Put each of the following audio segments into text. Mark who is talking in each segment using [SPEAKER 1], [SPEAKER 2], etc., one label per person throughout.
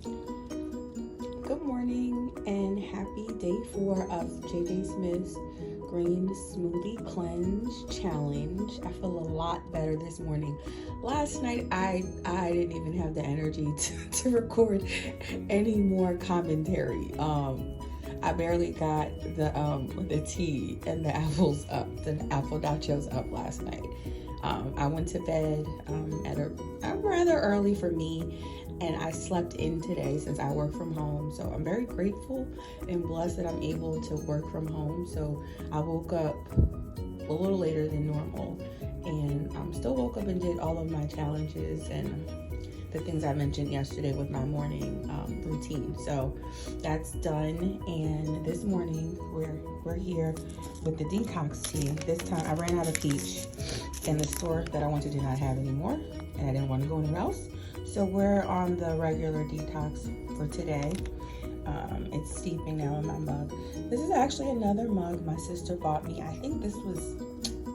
[SPEAKER 1] Good morning and happy day 4 of JJ Smith's Green Smoothie Cleanse Challenge. I feel a lot better this morning. Last night I didn't even have the energy to record any more commentary. I barely got the tea and the apples up, the apple nachos up last night. I went to bed at rather early for me, and I slept in today since I work from home. So I'm very grateful and blessed that I'm able to work from home. So I woke up a little later than normal, and still woke up and did all of my challenges and the things I mentioned yesterday with my morning routine. So that's done, and this morning we're here with the detox tea. This time I ran out of peach, and the store that I went to did not have anymore, and I didn't want to go anywhere else. So we're on the regular detox for today. It's steeping now in my mug. This is actually another mug my sister bought me. I think this was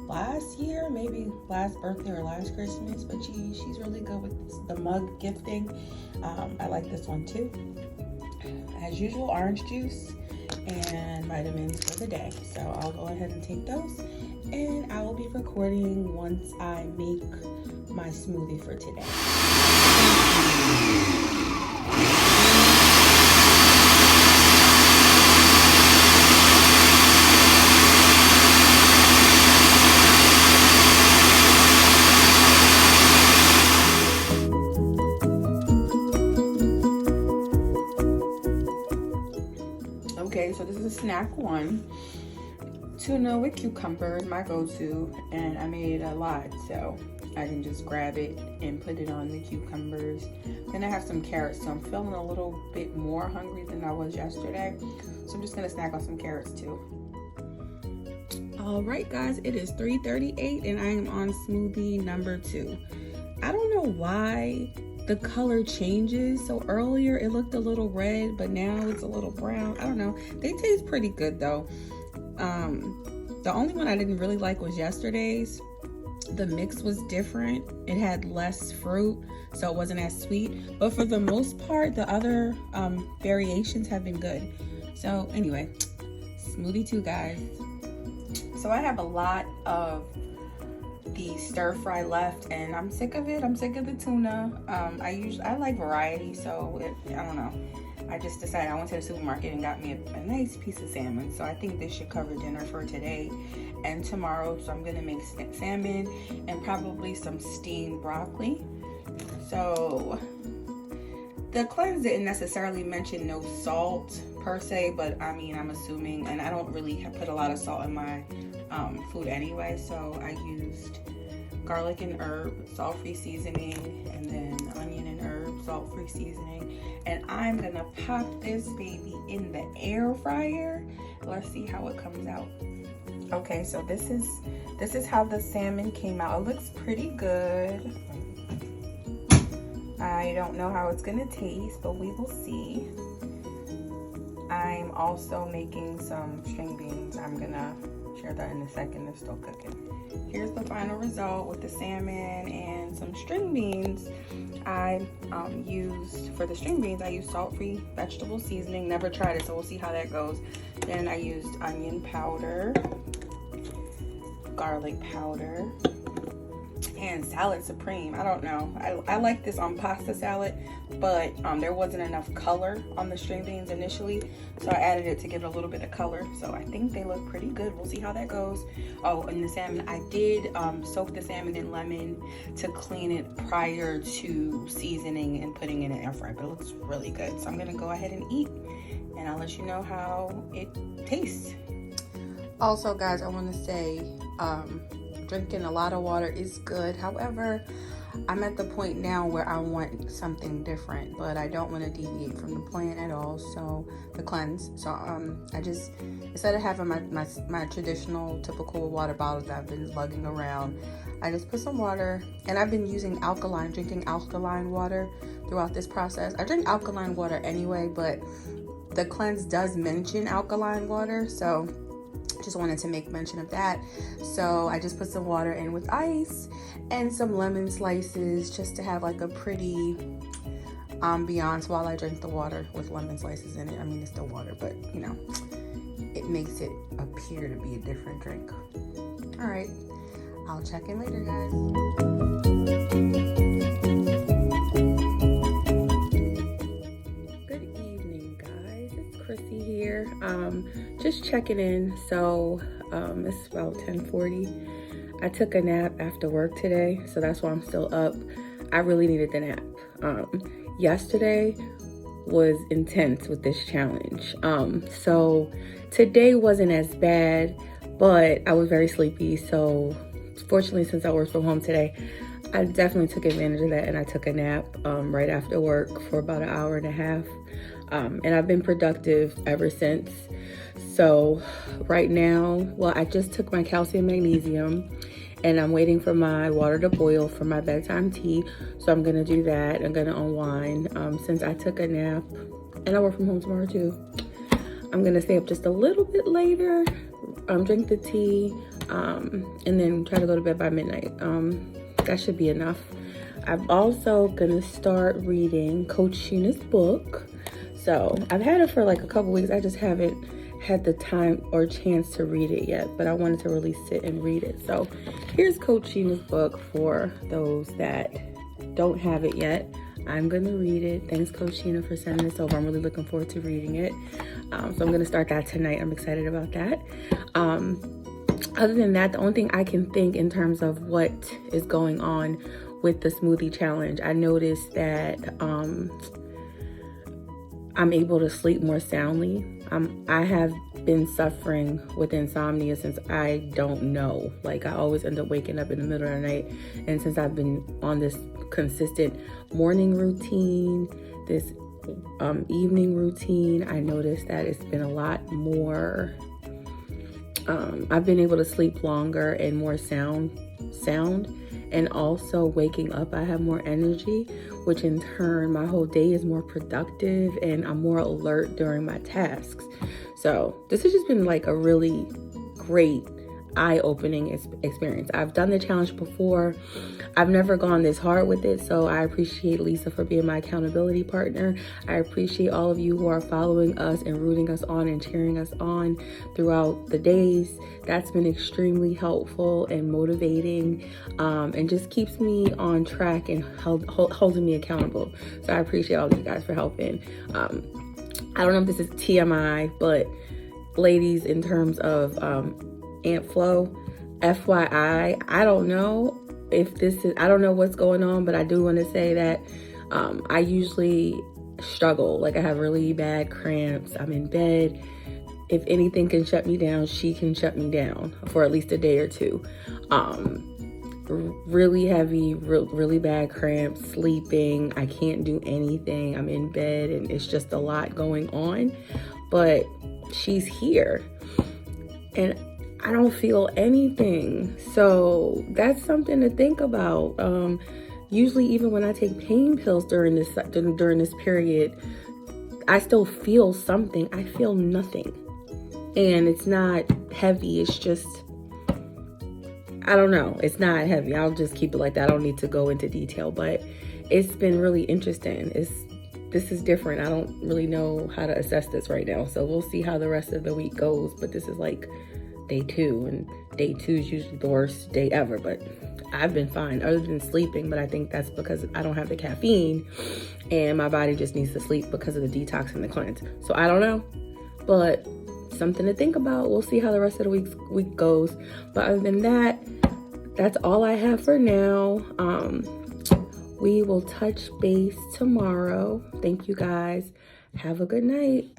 [SPEAKER 1] last year, maybe last birthday or last Christmas, but she's really good with the mug gifting. I like this one too. As usual, orange juice and vitamins for the day. So I'll go ahead and take those, and I will be recording once I make my smoothie for today. Okay, so this is snack one. Tuna with cucumbers, my go-to, and I made a lot, so I can just grab it and put it on the cucumbers. Then I have some carrots, so I'm feeling a little bit more hungry than I was yesterday, so I'm just gonna snack on some carrots too. All right, guys, it is 3:38, and I am on smoothie number 2. I don't know why the color changes. So earlier it looked a little red, but now it's a little brown. I don't know. They taste pretty good though. The only one I didn't really like was yesterday's. The mix was different. It had less fruit, so it wasn't as sweet. But for the most part, the other variations have been good. So anyway, smoothie 2, guys. So I have a lot of the stir fry left, and I'm sick of it. I'm sick of the tuna. I like variety, so I don't know. I just decided I went to the supermarket and got me a nice piece of salmon. So I think this should cover dinner for today and tomorrow. So I'm gonna make salmon and probably some steamed broccoli. So the cleanse didn't necessarily mention no salt per se, but I mean, I'm assuming, and I don't really put a lot of salt in my food anyway. So I used garlic and herb, salt-free seasoning, and then onion and herb, salt-free seasoning. And I'm gonna pop this baby in the air fryer. Let's see how it comes out. Okay, so this is how the salmon came out. It looks pretty good. I don't know how it's gonna taste, but we will see. I'm also making some string beans. I'm gonna share that in a second. They're still cooking. Here's the final result with the salmon and some string beans. I used, for the string beans, I used salt-free vegetable seasoning. Never tried it, so we'll see how that goes. Then I used onion powder, garlic powder, and salad supreme. I don't know. I like this on pasta salad, but there wasn't enough color on the string beans initially, so I added it to give it a little bit of color. So I think they look pretty good. We'll see how that goes. Oh, and the salmon, I did soak the salmon in lemon to clean it prior to seasoning and putting it in an air fryer, but it looks really good. So I'm gonna go ahead and eat, and I'll let you know how it tastes. Also, guys, I want to say drinking a lot of water is good. However, I'm at the point now where I want something different, but I don't want to deviate from the plan at all. So the cleanse. So I just, instead of having my traditional typical water bottles that I've been lugging around, I just put some water, and I've been drinking alkaline water throughout this process. I drink alkaline water anyway, but the cleanse does mention alkaline water, so just wanted to make mention of that. So I just put some water in with ice and some lemon slices just to have like a pretty ambiance while I drink the water with lemon slices in it. I mean, it's still water, but you know, it makes it appear to be a different drink. All right, I'll check in later, guys. Good evening, guys. It's Chrissy here. Just checking in. So it's about 10:40. I took a nap after work today, so that's why I'm still up. I really needed the nap. Yesterday was intense with this challenge. So today wasn't as bad, but I was very sleepy. So fortunately, since I work from home today, I definitely took advantage of that and I took a nap right after work for about an hour and a half. And I've been productive ever since. So right now, well, I just took my calcium magnesium and I'm waiting for my water to boil for my bedtime tea. So I'm gonna do that. I'm gonna unwind. Since I took a nap and I work from home tomorrow too, I'm gonna stay up just a little bit later, drink the tea, and then try to go to bed by midnight. That should be enough. I'm also gonna start reading Coach Sheena's book. So I've had it for like a couple weeks. I just haven't had the time or chance to read it yet, but I wanted to really sit and read it. So here's Coach Sheena's book for those that don't have it yet. I'm gonna read it. Thanks, Coach Sheena, for sending this over. I'm really looking forward to reading it. So I'm gonna start that tonight. I'm excited about that. Other than that, the only thing I can think in terms of what is going on with the smoothie challenge, I noticed that I'm able to sleep more soundly. I have been suffering with insomnia since I don't know. Like, I always end up waking up in the middle of the night. And since I've been on this consistent morning routine, this evening routine, I noticed that it's been a lot more, I've been able to sleep longer and more sound. And also waking up, I have more energy, which in turn, my whole day is more productive and I'm more alert during my tasks. So this has just been like a really great eye-opening experience. I've done the challenge before. I've never gone this hard with it, so I appreciate Lisa for being my accountability partner. I appreciate all of you who are following us and rooting us on and cheering us on throughout the days. That's been extremely helpful and motivating, and just keeps me on track and holding me accountable. So I appreciate all of you guys for helping. I don't know if this is TMI, but ladies, in terms of Ant Flow, FYI, I don't know if this is, I don't know what's going on, but I do want to say that I usually struggle. Like, I have really bad cramps. I'm in bed. If anything can shut me down, she can shut me down for at least a day or two. Really heavy, really bad cramps, sleeping. I can't do anything. I'm in bed and it's just a lot going on, but she's here and I don't feel anything. So that's something to think about. Usually even when I take pain pills during this period, I still feel something. I feel nothing. And it's not heavy. It's just, I don't know. It's not heavy. I'll just keep it like that. I don't need to go into detail, but it's been really interesting. This is different. I don't really know how to assess this right now. So we'll see how the rest of the week goes. But this is like day 2, and day 2 is usually the worst day ever. But I've been fine other than sleeping. But I think that's because I don't have the caffeine and my body just needs to sleep because of the detox and the cleanse. So I don't know, but something to think about. We'll see how the rest of the week goes. But other than that, that's all I have for now. We will touch base tomorrow. Thank you guys. Have a good night.